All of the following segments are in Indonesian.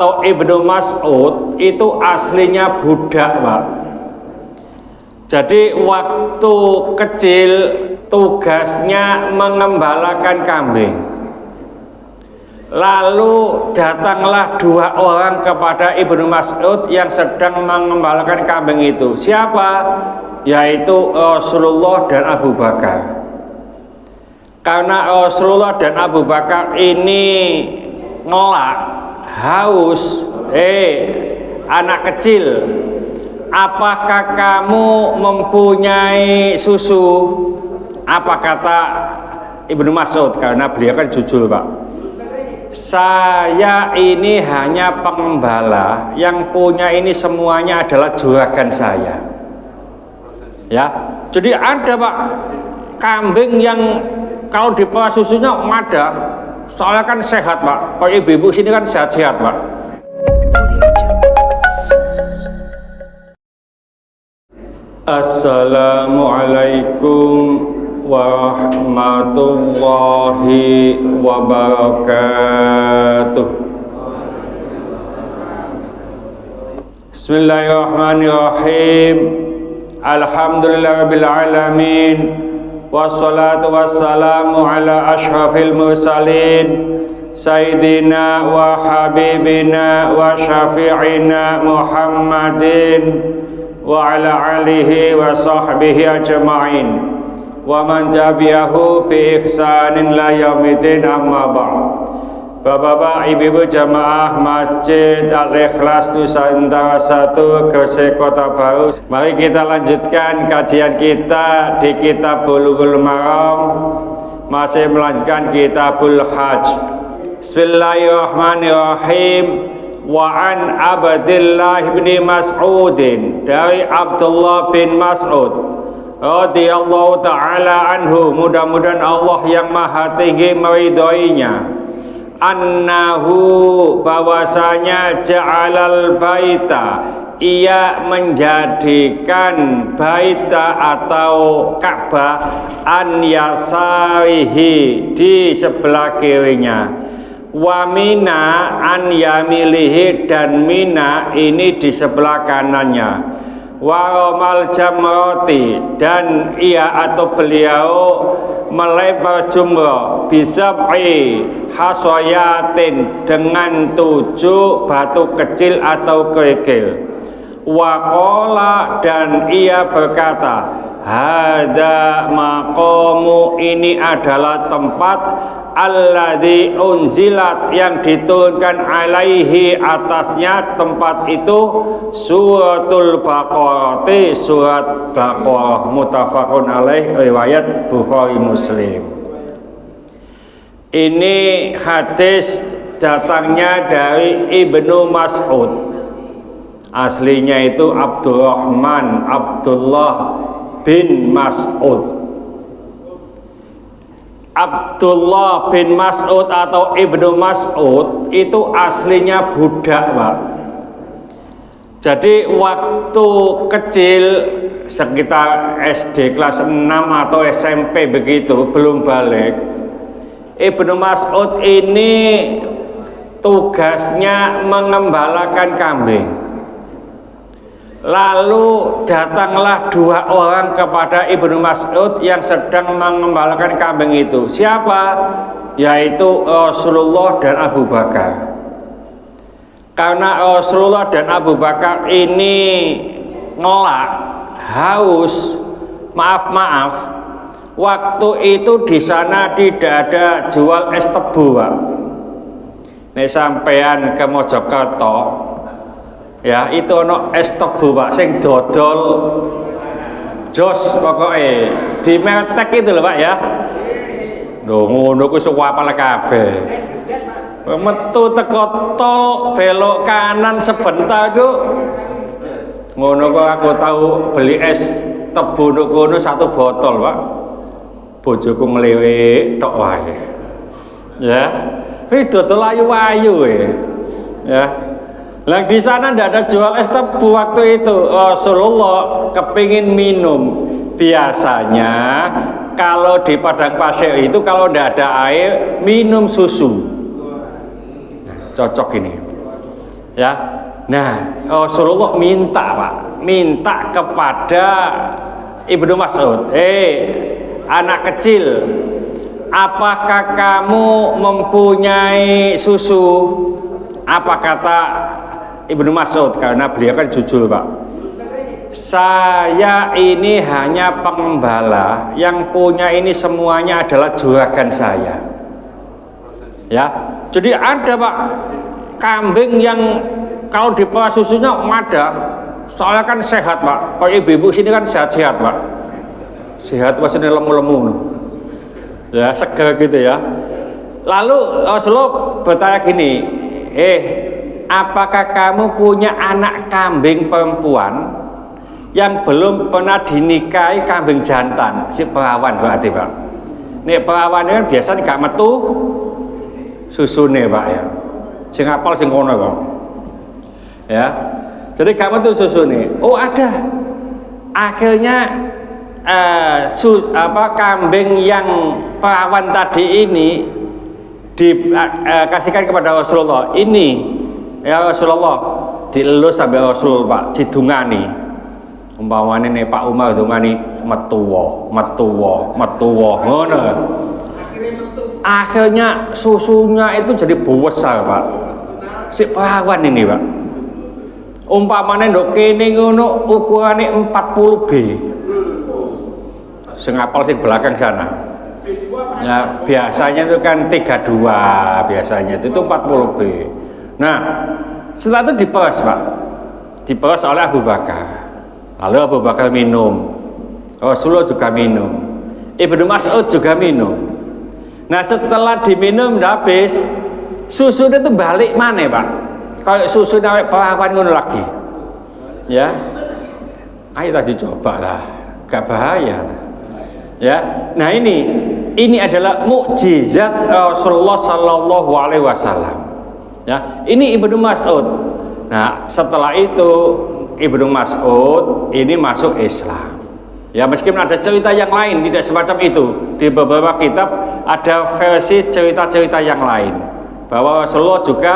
atau Ibnu Mas'ud itu aslinya budak, Pak. Jadi waktu kecil tugasnya mengembalakan kambing. Lalu datanglah dua orang kepada Ibnu Mas'ud yang sedang mengembalakan kambing itu. Siapa? Yaitu Rasulullah dan Abu Bakar. Karena Rasulullah dan Abu Bakar ini ngelak, haus, anak kecil, apakah kamu mempunyai susu? Apa kata Ibnu Mas'ud? Karena beliau kan jujur, Pak. Saya ini hanya pengembala, yang punya ini semuanya adalah juragan saya. Ya, jadi ada, Pak, kambing yang kalau diperas susunya ada, soalnya kan sehat, Pak. Kalau ibu-ibu sini kan sehat-sehat, Pak. Assalamualaikum warahmatullahi wabarakatuh. Bismillahirrahmanirrahim. Alhamdulillahirabbil alamin. Wassalatu wassalamu ala asyrafil mursalin sayyidina wa habibina wa syafi'ina Muhammadin wa ala alihi wa sahbihi ajma'in wa man tabi'ahu bi ihsanin la yaumidin, amma ba'd. Bapak-bapak, ibu-ibu jamaah Masjid Al-Ikhlas Nusantara 1 Gresik Kota Baru, mari kita lanjutkan kajian kita di kitab Bulughul Maram, masih melanjutkan kitabul Hajj. Bismillahirrahmanirrahim. Wa an Abdillah bin Mas'udin, dari Abdullah bin Mas'ud radhiyallahu ta'ala anhu, mudah-mudahan Allah yang maha tinggi meridhoinya, annahu, bahwasanya ja'alal baita, ia menjadikan baita atau Ka'bah an yasarihi, di sebelah kirinya, wa mina an yamilihi, dan Mina ini di sebelah kanannya, waromal jamroti, dan ia atau beliau melempar jumrah, bisab'i hasoyatin, dengan 7 batu kecil atau kerikil, waqala, dan ia berkata, hada maqamu, ini adalah tempat alladzi unzilat, yang diturunkan alaihi, atasnya tempat itu, suratul Baqarah, surat Baqarah, muttafaqun alaih, riwayat Bukhari Muslim. Ini hadis datangnya dari Ibnu Mas'ud, aslinya itu Abdullah bin Mas'ud. Abdullah bin Mas'ud atau Ibnu Mas'ud itu aslinya budak, Pak. Jadi waktu kecil, sekitar SD kelas 6 atau SMP begitu, belum balik, Ibnu Mas'ud ini tugasnya mengembalakan kambing. Lalu datanglah dua orang kepada Ibnu Mas'ud yang sedang mengembalakan kambing itu. Siapa? Yaitu Rasulullah dan Abu Bakar. Karena Rasulullah dan Abu Bakar ini ngelak, haus, maaf, waktu itu di sana tidak ada jual es tebu, Pak. Nek sampean ke Mojokerto, ya itu ono es tebu, Pak, sing dodol jos pokoknya di Metek itu loh, Pak, ya. Lho ngono ku sok apal kabeh. Metu teko tol belok kanan sebentar ku ngono kok aku tahu beli es tebu nduk kono 1 botol, Pak. Bojoku nglewek tok wae. Ya. Wis dodol ayu-ayu ya. Lah di sana ndak ada jual es tebu waktu itu. Rasulullah kepingin minum. Biasanya kalau di padang pasir itu kalau ndak ada air, minum susu. Nah, cocok ini. Ya. Nah, Rasulullah minta, Pak, minta kepada Ibnu Mas'ud, anak kecil, apakah kamu mempunyai susu? Apa kata Ibnu Mas'ud? Karena beliau kan jujur, Pak. Saya ini hanya pengembala, yang punya ini semuanya adalah juragan saya. Ya, jadi ada, Pak, kambing yang kalau diperas susunya ada, soalnya kan sehat, Pak. Kalau ibu-ibu sini kan sehat-sehat, Pak. Sehat maksudnya lemu-lemu, ya, segar gitu ya. Lalu Rasulullah bertanya gini, apakah kamu punya anak kambing perempuan yang belum pernah dinikahi kambing jantan? Si perawan berarti, Pak. Nih perawan kan biasanya gak metu susune, Pak, ya. Sing apal sing kono kok. Ya, jadi kamu tuh susu nih. Oh ada. Akhirnya kambing yang perawan tadi ini dikasihkan kepada Rasulullah. Ini ya Rasulullah, dielus sampai Rasulullah, Pak, didungani. Umpamane nih Pak Umar dungani metuwo, ngono. Akhirnya susunya itu jadi besar, Pak. Si perawan ini, Pak. Umpamane ndok kene ngono ukurane 40 B. Sing apal sing belakang sana. Ya, biasanya itu kan 32, biasanya itu 40 B. Nah, setelah itu diperas, Pak. Diperas oleh Abu Bakar. Lalu Abu Bakar minum. Rasulullah juga minum. Ibnu Mas'ud juga minum. Nah, setelah diminum udah habis, susunya itu balik mana, Pak? Kayak susu nawek perawan ngono lagi, ya. Ayo tadi coba lah, gak bahaya lah. Ya. Nah ini adalah mukjizat Rasulullah Sallallahu Alaihi Wasallam. Ya, ini Ibnu Mas'ud. Nah, setelah itu Ibnu Mas'ud ini masuk Islam. Ya, meskipun ada cerita yang lain tidak semacam itu. Di beberapa kitab ada versi cerita-cerita yang lain bahwa Rasulullah juga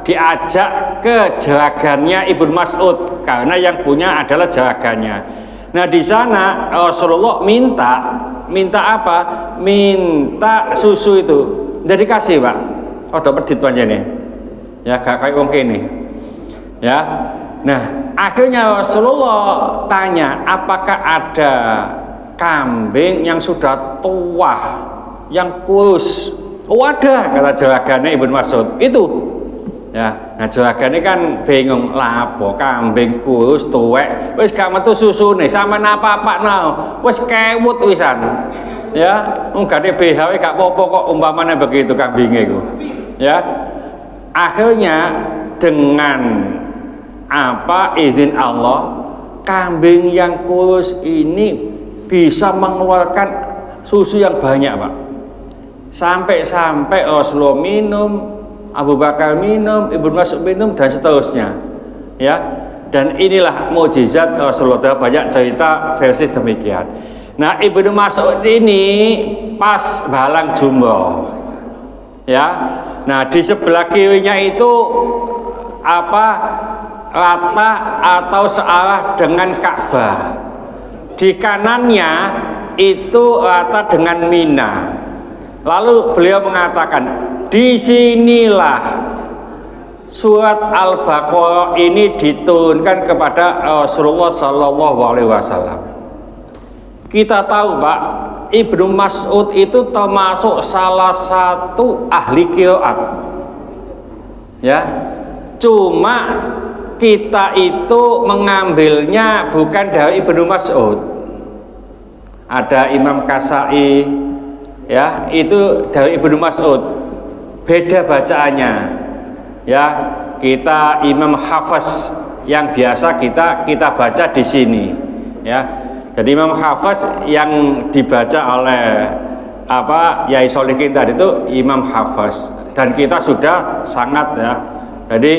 diajak ke jeragannya Ibnu Mas'ud karena yang punya adalah jeragannya. Nah, di sana Rasulullah minta apa? Minta susu itu. Jadi kasih, Pak. Oh, dapat ditanya nih. Ya, gak kayak wong kene. Ya. Nah, akhirnya Rasulullah tanya, apakah ada kambing yang sudah tua, yang kurus? Oh, ada, kata jeragannya Ibnu Mas'ud. Itu. Ya, nah juragannya kan bingung lah, apa kambing kurus tuwek wis gak metu susune sama apa-apa nang wis kewut wisan. Ya, gak BH gak apa-apa kok umpamanya begitu kambingnya itu. Ya. Akhirnya dengan izin Allah, kambing yang kurus ini bisa mengeluarkan susu yang banyak, Pak. Sampai Rasulullah minum, Abu Bakar minum, Ibnu Mas'ud minum, dan seterusnya. Ya, dan inilah mukjizat Rasulullah. Banyak cerita versi demikian. Nah, Ibnu Mas'ud ini pas balang jumroh. Ya, nah di sebelah kirinya itu rata atau searah dengan Ka'bah. Di kanannya itu rata dengan Mina. Lalu beliau mengatakan, disinilah surat Al-Baqarah ini diturunkan kepada Rasulullah Sallallahu Alaihi Wasallam. Kita tahu, Pak, Ibnu Mas'ud itu termasuk salah satu ahli qiraat. Ya, cuma kita itu mengambilnya bukan dari Ibnu Mas'ud. Ada Imam Kasai, ya, itu dari Ibnu Mas'ud. Beda bacaannya. Ya, kita Imam Hafiz yang biasa kita baca di sini. Ya, jadi Imam Hafiz yang dibaca oleh Yai Solihin tadi itu Imam Hafiz, dan kita sudah sangat, ya. Jadi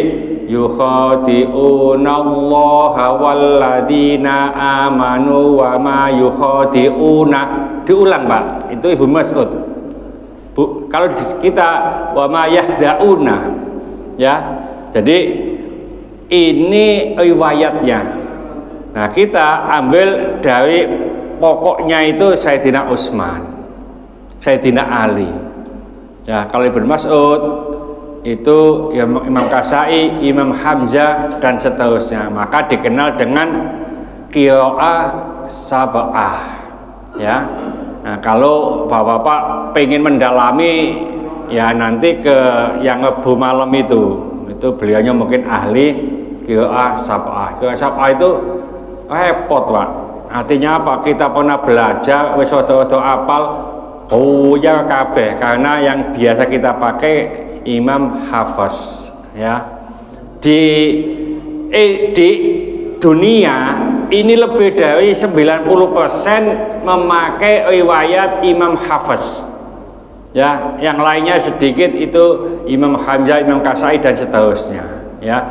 yukhadi'unallaha walladzina amanu wa ma yukhadi'una, diulang, Pak, itu Ibnu Mas'ud. Kalau kita wa ma yahda'una, ya, jadi ini riwayatnya. Nah, kita ambil dari pokoknya itu Sayyidina Utsman, Sayyidina Ali. Ya, kalau Ibnu Mas'ud itu ya Imam Kasai, Imam Hamzah dan seterusnya, maka dikenal dengan qiraah sab'ah. Ya. Nah, kalau Bapak-bapak pengen mendalami ya nanti ke yang Rebu malam itu beliaunya mungkin ahli qiraah sab'ah. Qiraah sab'ah itu repot, Pak. Artinya apa? Kita pernah belajar wis rada-rada apal ya kabeh, karena yang biasa kita pakai Imam Hafiz ya. Di dunia ini lebih dari 90% memakai riwayat Imam Hafiz ya, yang lainnya sedikit itu Imam Hamzah, Imam Kasai dan seterusnya ya.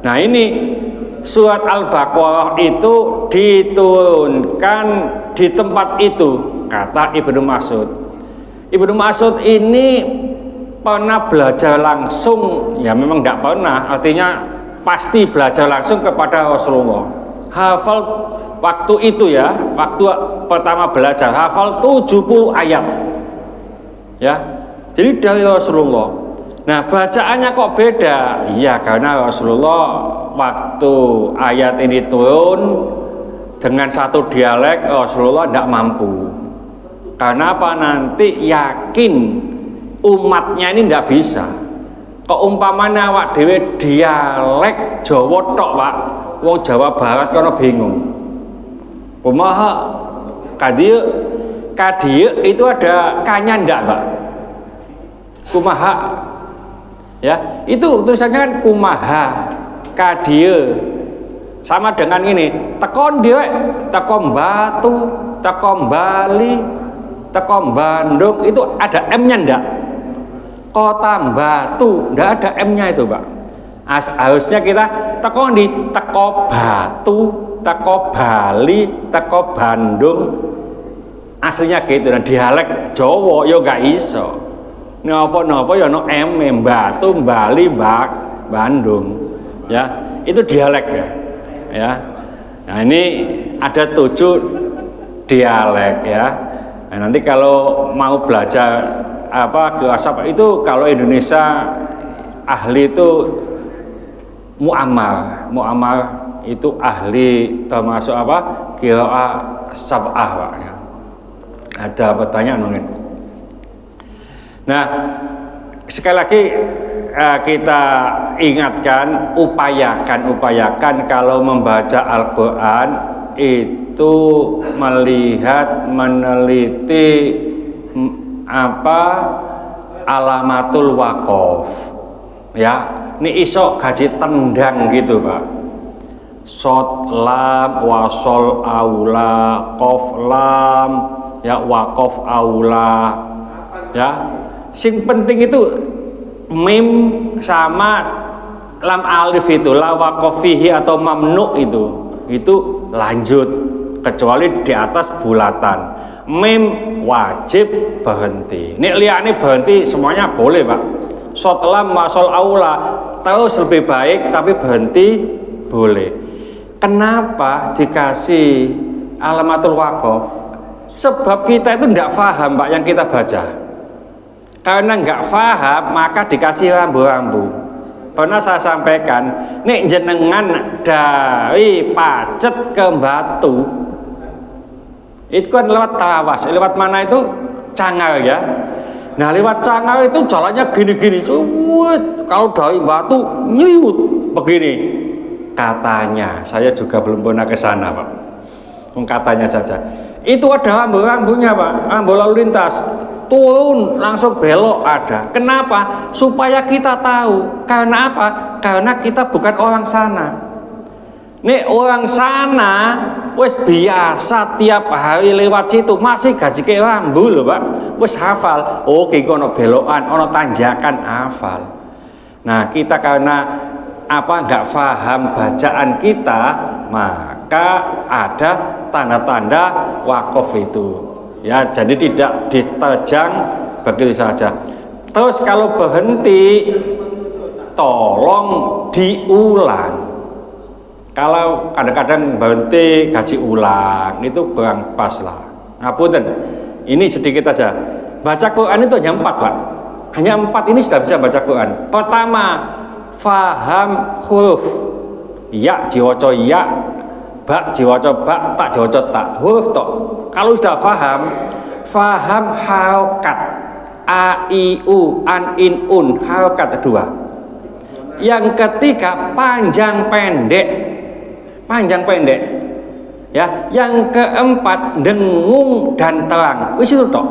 Nah, ini surat Al-Baqarah itu diturunkan di tempat itu, kata Ibnu Mas'ud. Ibnu Mas'ud ini pernah belajar langsung, ya memang tidak pernah, artinya pasti belajar langsung kepada Rasulullah. Hafal waktu itu ya, waktu pertama belajar hafal 70 ayat ya, jadi dari Rasulullah. Nah, bacaannya kok beda? Iya, karena Rasulullah waktu ayat ini turun dengan satu dialek, Rasulullah tidak mampu. Karena apa? Nanti yakin umatnya ini tidak bisa. Keumpamanya awak dhewe dialek Jawa tok, Pak, wong Jawa Barat kono bingung. Kumaha kadieu itu ada kanya ndak, Pak? Kumaha ya, itu tulisannya kan kumaha kadieu, sama dengan ini tekon dhewe, tekon Batu, tekon Bali, tekon Bandung, itu ada M-nya ndak? Kota Batu ndak ada M-nya itu, Pak. Harusnya kita teko di teko Batu, teko Bali, teko Bandung, aslinya gitu. Dan dialek Jawa yo gak iso. Napa-napa ya no M, Batu, Bali, Bandung. Ya, itu dialek ya. Ya. Nah, ini ada 7 dialek ya. Nah, nanti kalau mau belajar ke asap itu, kalau Indonesia ahli itu Mu'ammar itu ahli termasuk qiraah sab'ah, Pak ya. Ada pertanyaan mungkin. Nah, sekali lagi kita ingatkan, upayakan kalau membaca Al-Quran itu melihat, meneliti alamatul waqaf ya. Ini iso gaji tendang gitu, Pak. Sod lam wasol aula qaf lam ya, waqaf aula ya. Sing penting itu mim sama lam alif itu, la waqaf fihi atau mamnu itu lanjut, kecuali di atas bulatan. Mim wajib berhenti. Nek liyane berhenti semuanya boleh, Pak. Shot lam masol aula terus lebih baik, tapi berhenti boleh. Kenapa dikasih alamatul waqaf? Sebab kita itu tidak paham, Pak, yang kita baca. Karena nggak paham, maka dikasih rambu-rambu. Pernah saya sampaikan, nek jenengan dari Pacet ke Batu, itu kan lewat Tawas, lewat mana itu? Cangar ya. Nah, lewat Cangar itu jalannya gini-gini, kalau dari Batu nyliwut begini. Katanya, saya juga belum pernah ke sana, Pak. Katanya saja. Itu ada rambu-rambunya, Pak, rambu lalu lintas. Turun langsung belok ada. Kenapa? Supaya kita tahu. Karena apa? Karena kita bukan orang sana. Nek orang sana wis biasa tiap hari lewat situ, masih gaji ke rambu loh, Pak. Wis hafal. Oke, ono belokan, ono tanjakan, hafal. Nah, kita karena nggak paham bacaan kita, maka ada tanda-tanda wakaf itu. Ya, jadi tidak diterjang begitu saja. Terus kalau berhenti, tolong diulang. Kalau kadang-kadang berhenti gaji ulang itu kurang pas lah. Ngapunten, ini sedikit aja. Baca Quran itu hanya 4 Pak. Hanya 4 ini sudah bisa baca Quran. Pertama, faham huruf. Ya diwaca ya, ba diwaca ba, tak diwaca tak. Huruf tok. Kalau sudah faham harokat. A, I, U, an, in, un. Harokat 2. Yang ketiga, panjang pendek. Ya, yang keempat dengung dan terang. Wis itu tok.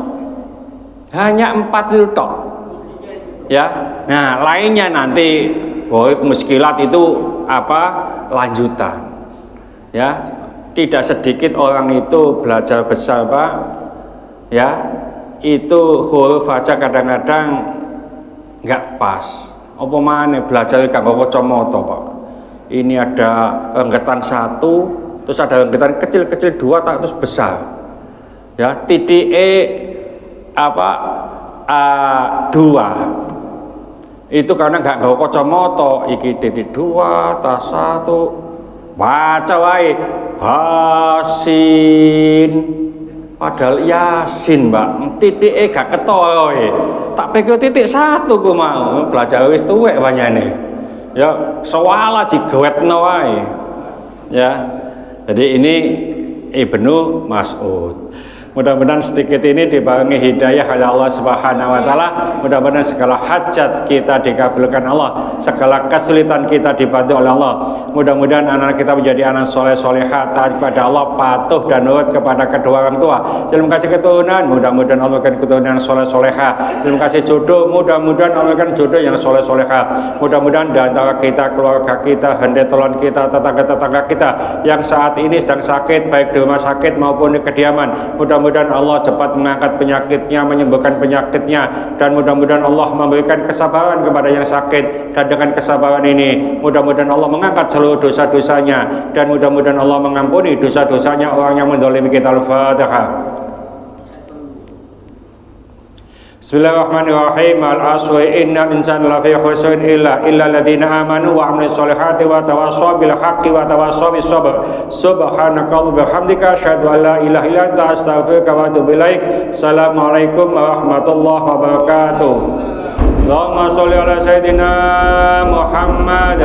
Hanya 4 itu tok. Ya. Nah, lainnya nanti muskilat itu lanjutan. Ya. Tidak sedikit orang itu belajar besar, Pak. Ya. Itu huruf aja kadang-kadang enggak pas. Apa maneh belajar kanggo kacamata, Pak. Ini ada renggetan 1, terus ada renggetan kecil-kecil 2, terus besar. Ya, titik A2. Itu karena enggak nggawa kacamata, iki titik 2, tak 1. Baca wae Basin. Padahal Yasin, Mbak. Titik gak ketara. Tak pikir titik 1 ku mau. Belajar wis tuwek banyane. Ya sewala digawetno wae. Ya. Jadi ini Ibnu Mas'ud. Mudah-mudahan sedikit ini dibarengi hidayah oleh Allah Subhanahu wa taala. Mudah-mudahan segala hajat kita dikabulkan Allah, segala kesulitan kita dibantu oleh Allah. Mudah-mudahan anak kita menjadi anak soleh solehah, taat kepada Allah, patuh dan nurut kepada kedua orang tua. Terima kasih keturunan, mudah-mudahan Allah berikan keturunan yang soleh solehah. Terima kasih jodoh, mudah-mudahan Allah berikan jodoh yang soleh solehah. Mudah-mudahan di antara kita, keluarga kita, hendetelan kita, tetangga-tetangga kita yang saat ini sedang sakit, baik di rumah sakit maupun di kediaman, mudah-mudahan Allah cepat mengangkat penyakitnya, menyembuhkan penyakitnya, dan mudah-mudahan Allah memberikan kesabaran kepada yang sakit, dan dengan kesabaran ini mudah-mudahan Allah mengangkat seluruh dosa-dosanya, dan mudah-mudahan Allah mengampuni dosa-dosanya orang yang menzalimi kita. Al-Fatihah. Bismillahirrahmanirrahim. Al-asri innal insana lafi khusrin illa alladziina amanu wa 'amilus solihati wa tawassaw bil haqqi wa tawassaw bis sabr. Subhanakallahumma wa bihamdika asyhadu an la ilaha illa anta astaghfiruka wa atubu ilaik. Assalamualaikum warahmatullahi wabarakatuh. Allahumma sholli ala sayyidina Muhammad